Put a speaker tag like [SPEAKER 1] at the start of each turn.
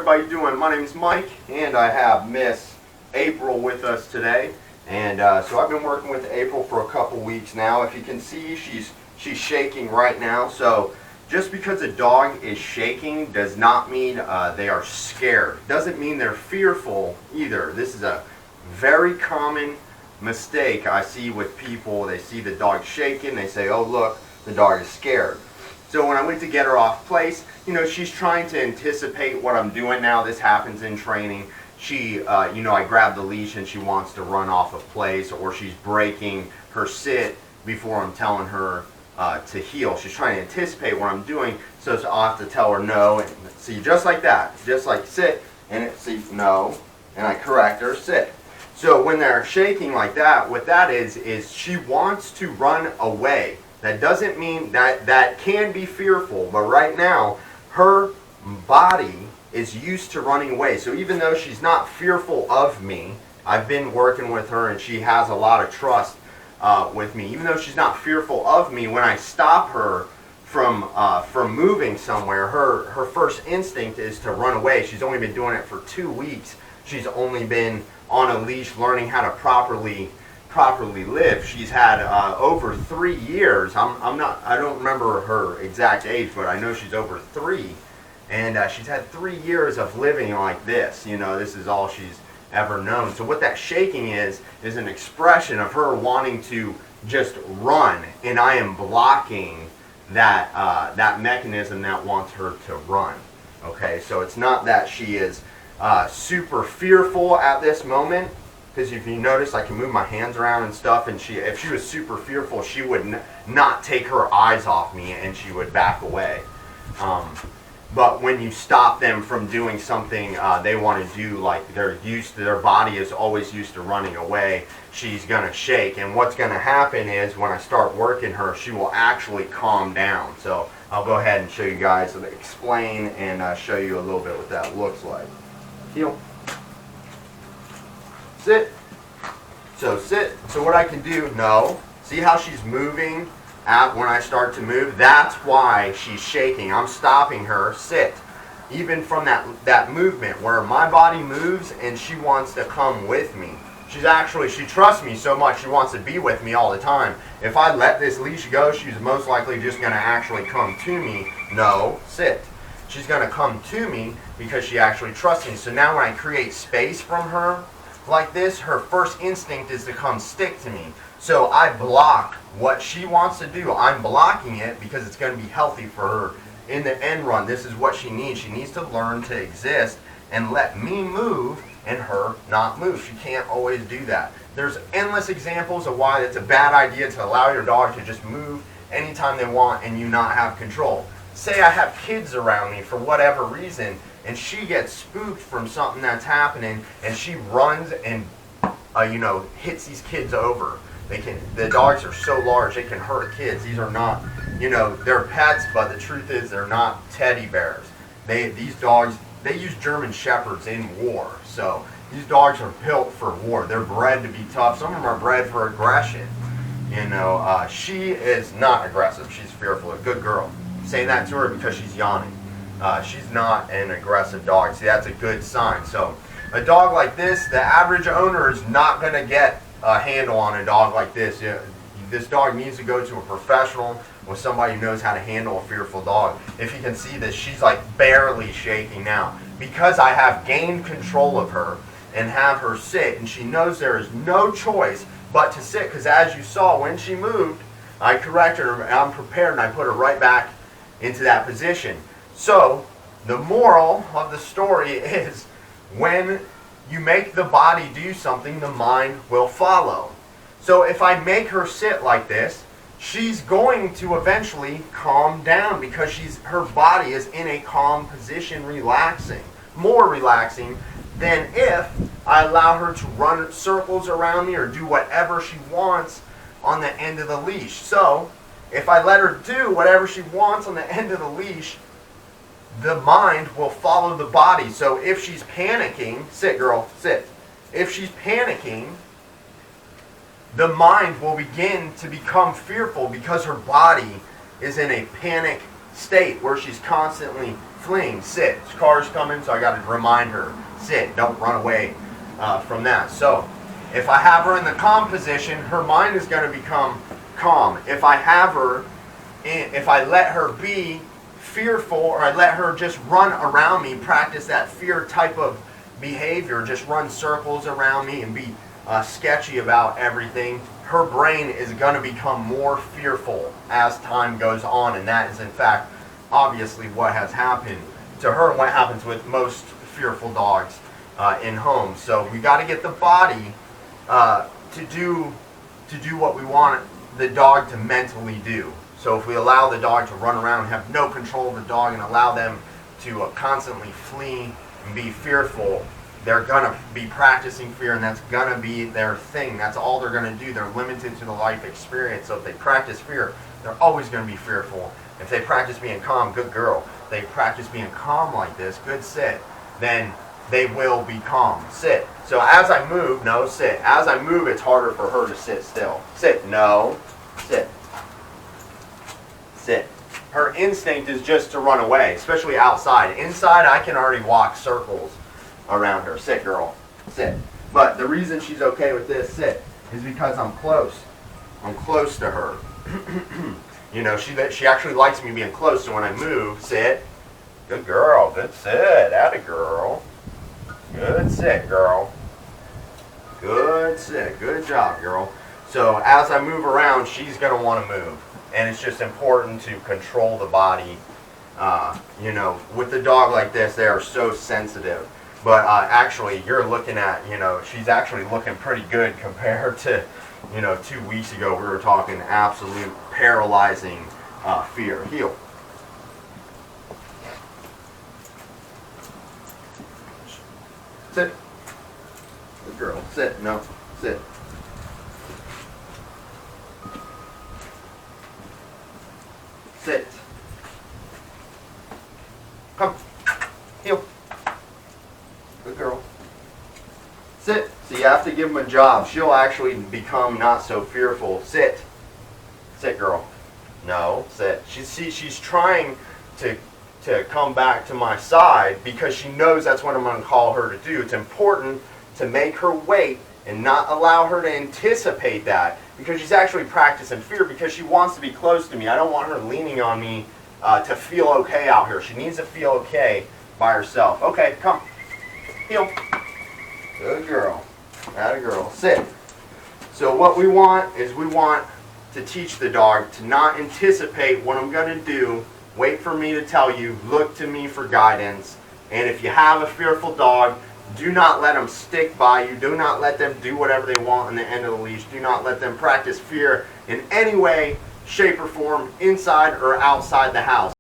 [SPEAKER 1] everybody doing? My name is Mike, and I have Miss April with us today. And so I've been working with April for a couple weeks now. If you can see, she's shaking right now. So just because a dog is shaking does not mean they are scared. Doesn't mean they're fearful either. This is a very common mistake I see with people. They see the dog shaking, they say, oh look, the dog is scared. So when I went to get her off place, you know, she's trying to anticipate what I'm doing now. This happens in training. She, you know, I grab the leash and she wants to run off of place, or she's breaking her sit before I'm telling her to heel. She's trying to anticipate what I'm doing, so I'll have to tell her no. And see, just like that, just like sit, and it see no, and I correct her, sit. So when they're shaking like that, what that is she wants to run away. That doesn't mean that can be fearful, but right now her body is used to running away. So even though she's not fearful of me, I've been working with her and she has a lot of trust with me. Even though she's not fearful of me, when I stop her from moving somewhere, her first instinct is to run away. She's only been doing it for 2 weeks. She's only been on a leash learning how to properly live. She's had over 3 years. I don't remember her exact age, but I know she's over 3, and she's had 3 years of living like this. You know, this is all she's ever known. So what that shaking is an expression of her wanting to just run, and I am blocking that mechanism that wants her to run. Okay, so it's not that she is super fearful at this moment. Because if you notice, I can move my hands around and stuff, and if she was super fearful, she would not take her eyes off me, and she would back away. But when you stop them from doing something they want to do, like their body is always used to running away, she's going to shake. And what's going to happen is when I start working her, she will actually calm down. So I'll go ahead and show you guys, explain and show you a little bit what that looks like. Heel. Sit. So sit. So what I can do, no. See how she's moving when I start to move? That's why she's shaking. I'm stopping her. Sit. Even from that movement where my body moves and she wants to come with me. She trusts me so much she wants to be with me all the time. If I let this leash go, she's most likely just going to actually come to me. No. Sit. She's going to come to me because she actually trusts me. So now when I create space from her, like this, her first instinct is to come stick to me. So I block what she wants to do. I'm blocking it because it's going to be healthy for her in the end run. This is what she needs. She needs to learn to exist and let me move and her not move. She can't always do that. There's endless examples of why it's a bad idea to allow your dog to just move anytime they want and you not have control. Say I have kids around me for whatever reason, and she gets spooked from something that's happening, and she runs and you know, hits these kids over. The dogs are so large they can hurt kids. These are not, you know, they're pets, but the truth is they're not teddy bears. These dogs, they use German Shepherds in war. So these dogs are built for war. They're bred to be tough. Some of them are bred for aggression. You know, she is not aggressive. She's fearful. A good girl. Say that to her because she's yawning. She's not an aggressive dog. See, that's a good sign. So a dog like this, the average owner is not going to get a handle on a dog like this. This dog needs to go to a professional or somebody who knows how to handle a fearful dog. If you can see this, she's like barely shaking now. Because I have gained control of her and have her sit, and she knows there is no choice but to sit, because as you saw, when she moved, I corrected her, and I'm prepared, and I put her right back into that position. So the moral of the story is, when you make the body do something, the mind will follow. So if I make her sit like this, she's going to eventually calm down because her body is in a calm position, relaxing, more relaxing than if I allow her to run circles around me or do whatever she wants on the end of the leash. So if I let her do whatever she wants on the end of the leash, the mind will follow the body. So if she's panicking, sit girl, sit. If she's panicking, the mind will begin to become fearful because her body is in a panic state where she's constantly fleeing, sit. Car's coming, so I got to remind her, sit, don't run away from that. So if I have her in the calm position, her mind is going to become calm. If I have her, if I let her be fearful, or I let her just run around me, practice that fear type of behavior, just run circles around me and be sketchy about everything, her brain is going to become more fearful as time goes on, and that is in fact obviously what has happened to her and what happens with most fearful dogs in homes. So we got to get the body to do what we want the dog to mentally do. So if we allow the dog to run around and have no control of the dog and allow them to constantly flee and be fearful, they're going to be practicing fear, and that's going to be their thing. That's all they're going to do. They're limited to the life experience. So if they practice fear, they're always going to be fearful. If they practice being calm, good girl. If they practice being calm like this, good sit, then they will be calm. Sit. So as I move, no, sit. As I move, it's harder for her to sit still. Sit, no, sit. Sit. Her instinct is just to run away, especially outside. Inside, I can already walk circles around her. Sit, girl. Sit. But the reason she's okay with this, sit, is because I'm close. I'm close to her. You know, she actually likes me being close, so when I move, sit. Good girl. Good sit. Atta girl. Good sit, girl. Good sit. Good job, girl. So as I move around, she's going to want to move. And it's just important to control the body. You know, with a dog like this, they are so sensitive. But actually, you're looking at, you know, she's actually looking pretty good compared to, you know, 2 weeks ago we were talking absolute paralyzing fear. Heel. Sit. Good girl. Sit. No. Sit. Sit. Come. Heel. Good girl. Sit. So you have to give them a job. She'll actually become not so fearful. Sit. Sit, girl. No. Sit. She's trying to come back to my side because she knows that's what I'm going to call her to do. It's important to make her wait and not allow her to anticipate that, because she's actually practicing fear because she wants to be close to me. I don't want her leaning on me to feel okay out here. She needs to feel okay by herself. Okay, come. Heel. Good girl. Atta girl. Sit. So what we want is we want to teach the dog to not anticipate what I'm going to do. Wait for me to tell you. Look to me for guidance. And if you have a fearful dog, do not let them stick by you. Do not let them do whatever they want on the end of the leash. Do not let them practice fear in any way, shape, or form, inside or outside the house.